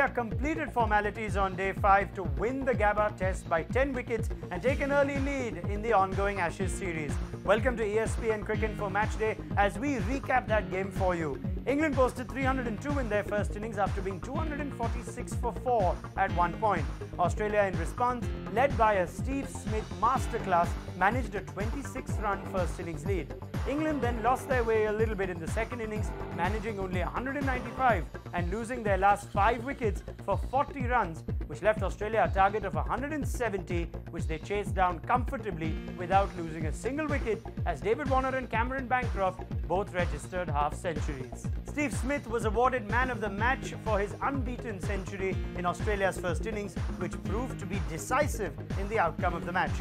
Completed formalities on day 5 to win the Gabba Test by 10 wickets and take an early lead in the ongoing Ashes series. Welcome to ESPN Cricket for Match Day as we recap that game for you. England posted 302 in their first innings after being 246 for 4 at one point. Australia in response, led by a Steve Smith masterclass, managed a 26-run first innings lead. England then lost their way a little bit in the second innings, managing only 195 and losing their last 5 wickets for 40 runs, which left Australia a target of 170, which they chased down comfortably without losing a single wicket, as David Warner and Cameron Bancroft both registered half-centuries. Steve Smith was awarded man of the match for his unbeaten century in Australia's first innings, which proved to be decisive in the outcome of the match.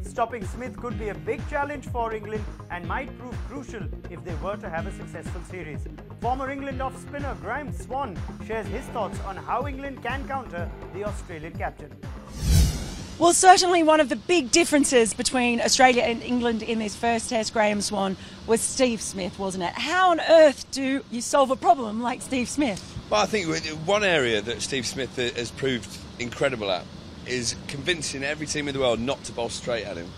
Stopping Smith could be a big challenge for England and might prove crucial if they were to have a successful series. Former England off-spinner Graham Swan shares his thoughts on how England can counter the Australian captain. Well, certainly one of the big differences between Australia and England in this first test, Graham Swan, was Steve Smith, wasn't it? How on earth do you solve a problem like Steve Smith? Well, I think one area that Steve Smith has proved incredible at is convincing every team in the world not to bowl straight at him.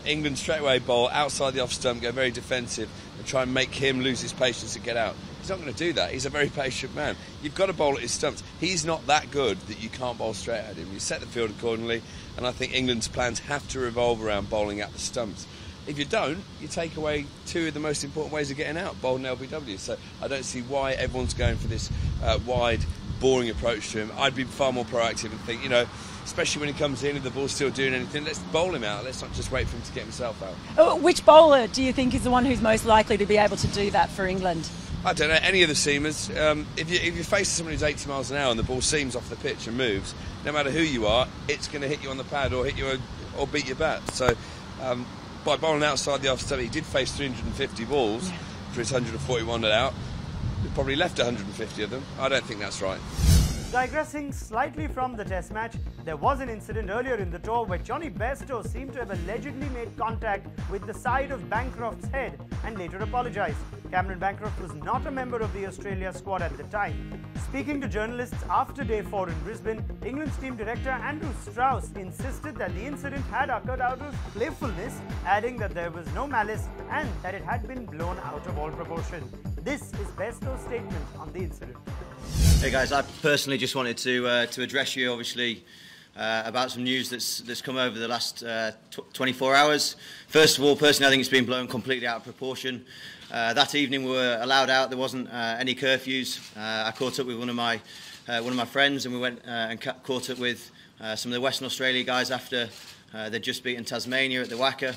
England straight away bowl outside the off stump, go very defensive and try and make him lose his patience and get out. He's not going to do that. He's a very patient man. You've got to bowl at his stumps. He's not that good that you can't bowl straight at him. You set the field accordingly, and I think England's plans have to revolve around bowling at the stumps. If you don't, you take away 2 of the most important ways of getting out, bowling LBW. So I don't see why everyone's going for this wide, boring approach to him. I'd be far more proactive and think, especially when he comes in, if the ball's still doing anything, let's bowl him out. Let's not just wait for him to get himself out. Which bowler do you think is the one who's most likely to be able to do that for England? I don't know, any of the seamers. If you're facing someone who's 80 miles an hour and the ball seams off the pitch and moves, no matter who you are, it's going to hit you on the pad or hit you or beat your bat. So by bowling outside the off stump, he did face 350 balls for his 141 out. He probably left 150 of them. I don't think that's right. Digressing slightly from the test match, there was an incident earlier in the tour where Jonny Bairstow seemed to have allegedly made contact with the side of Bancroft's head and later apologised. Cameron Bancroft was not a member of the Australia squad at the time. Speaking to journalists after day 4 in Brisbane, England's team director Andrew Strauss insisted that the incident had occurred out of playfulness, adding that there was no malice and that it had been blown out of all proportion. This is Bairstow's statement on the incident. Hey guys, I personally just wanted to address you, obviously, about some news that's come over the last 24 hours. First of all, personally, I think it's been blown completely out of proportion. That evening we were allowed out. There wasn't any curfews. I caught up with one of my friends, and we went and caught up with some of the Western Australia guys after they'd just beaten Tasmania at the WACA.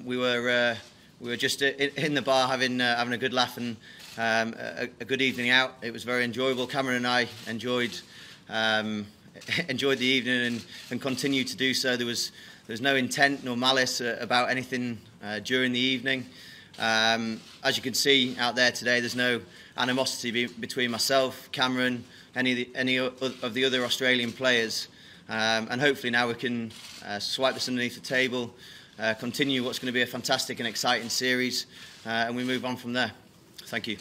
We were just in the bar having a good laugh and a good evening out. It was very enjoyable. Cameron and I enjoyed the evening and continue to do so. There was no intent nor malice about anything during the evening. As you can see out there today, there's no animosity between myself, Cameron, any of the other Australian players, and hopefully now we can swipe this underneath the table, continue what's going to be a fantastic and exciting series, and we move on from there. Thank you.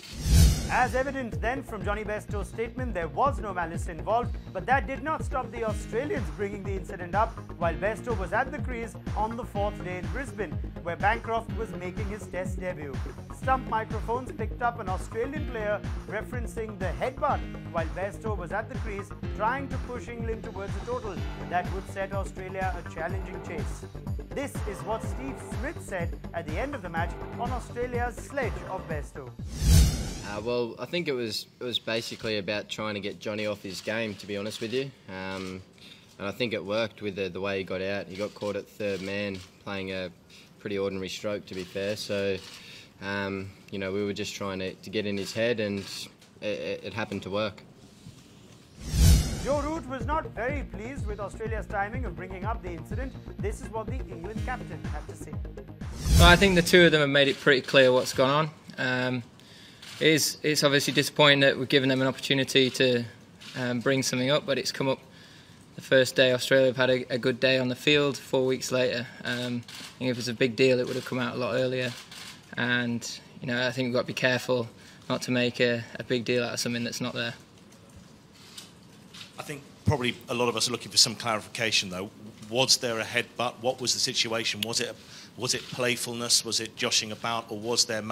As evident then from Jonny Bairstow's statement, there was no malice involved, but that did not stop the Australians bringing the incident up while Bairstow was at the crease on the 4th day in Brisbane, where Bancroft was making his test debut. Stump microphones picked up an Australian player referencing the headbutt while Bairstow was at the crease trying to push England towards a total that would set Australia a challenging chase. This is what Steve Smith said at the end of the match on Australia's sledge of Bairstow. Well, I think it was basically about trying to get Johnny off his game, to be honest with you. And I think it worked with the way he got out. He got caught at third man, playing a pretty ordinary stroke, to be fair. So, we were just trying to get in his head, and it happened to work. Joe Root was not very pleased with Australia's timing of bringing up the incident. This is what the England captain had to say. Well, I think the two of them have made it pretty clear what's gone on. It's obviously disappointing that we've given them an opportunity to bring something up, but it's come up the first day. Australia have had a good day on the field. 4 weeks later, I think if it was a big deal, it would have come out a lot earlier. And I think we've got to be careful not to make a big deal out of something that's not there. I think probably a lot of us are looking for some clarification, though. Was there a headbutt? What was the situation? Was it playfulness? Was it joshing about? Or was there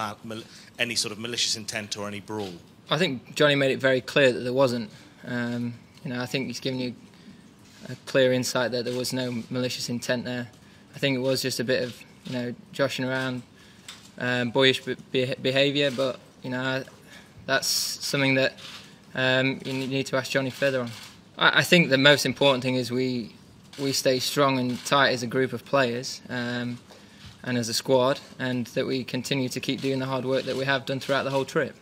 any sort of malicious intent or any brawl? I think Johnny made it very clear that there wasn't. I think he's given you a clear insight that there was no malicious intent there. I think it was just a bit of, joshing around, boyish behaviour, but, that's something that you need to ask Johnny further on. I think the most important thing is we stay strong and tight as a group of players and as a squad, and that we continue to keep doing the hard work that we have done throughout the whole trip.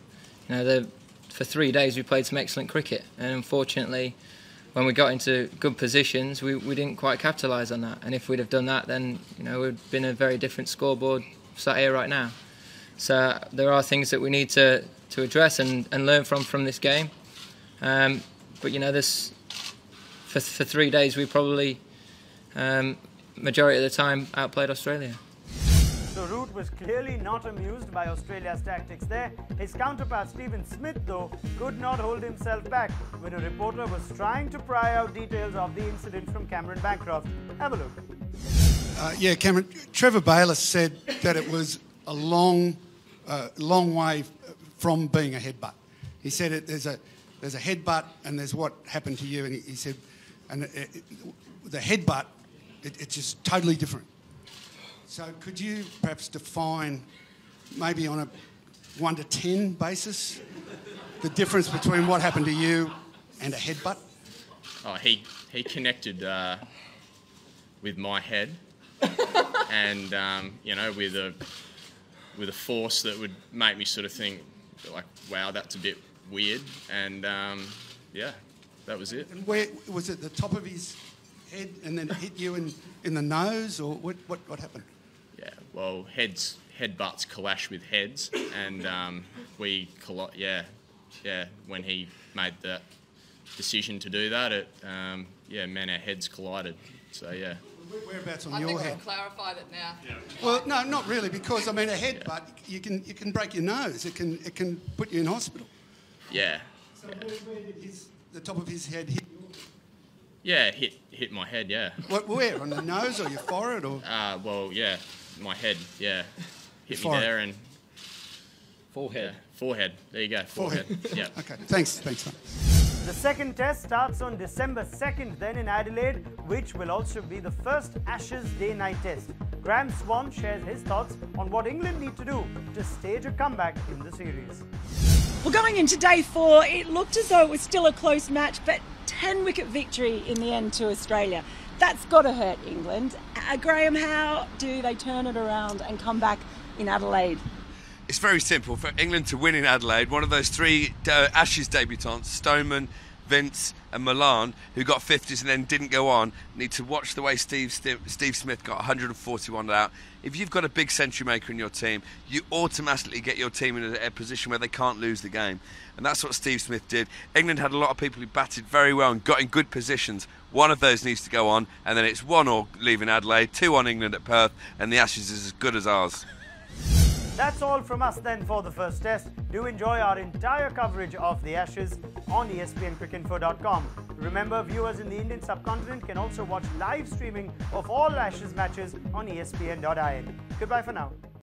For 3 days we played some excellent cricket, and unfortunately when we got into good positions we didn't quite capitalise on that, and if we'd have done that then we'd been a very different scoreboard sat here right now. So there are things that we need to address and learn from this game, but this for 3 days we probably majority of the time outplayed Australia. So Root was clearly not amused by Australia's tactics there. His counterpart Stephen Smith, though, could not hold himself back when a reporter was trying to pry out details of the incident from Cameron Bancroft. Have a look. Cameron, Trevor Bayliss said that it was a long way from being a headbutt. He said there's a headbutt and there's what happened to you, and he said, the headbutt, it's just totally different. So could you perhaps define, maybe on a 1 to 10 basis, the difference between what happened to you and a headbutt? Oh, he connected with my head, and with a force that would make me sort of think, like, wow, that's a bit weird, and that was it. And where was it? The top of his head, and then it hit you in the nose, or what happened? Yeah, well, headbutts clash with heads, and when he made that decision to do that, it meant our heads collided. So yeah. Whereabouts on I your think head? we've clarified it now. Yeah. Well, no, not really, because I mean a headbutt, you can break your nose. It can put you in hospital. Yeah. So where did the top of his head hit? Yeah, hit my head. Yeah. Where? On the nose or your forehead or? My head. Yeah, hit me there and forehead. Yeah, forehead. There you go. Forehead. Yeah. Okay. Thanks. Mate. The second test starts on December 2nd, then in Adelaide, which will also be the first Ashes day-night test. Graham Swan shares his thoughts on what England need to do to stage a comeback in the series. Well, going into day 4, it looked as though it was still a close match, but 10-wicket victory in the end to Australia. That's got to hurt England. Graham, how do they turn it around and come back in Adelaide? It's very simple. For England to win in Adelaide, one of those 3 Ashes debutants, Stoneman, Vince and Malan, who got 50s and then didn't go on, need to watch the way Steve Smith got 141 out. If you've got a big century maker in your team, you automatically get your team in a position where they can't lose the game. And that's what Steve Smith did. England had a lot of people who batted very well and got in good positions. One of those needs to go on, and then it's 1-1 leaving Adelaide, 2-1 England at Perth, and the Ashes is as good as ours. That's all from us then for the first test. Do enjoy our entire coverage of the Ashes on ESPNcricinfo.com. Remember, viewers in the Indian subcontinent can also watch live streaming of all Ashes matches on ESPN.in. Goodbye for now.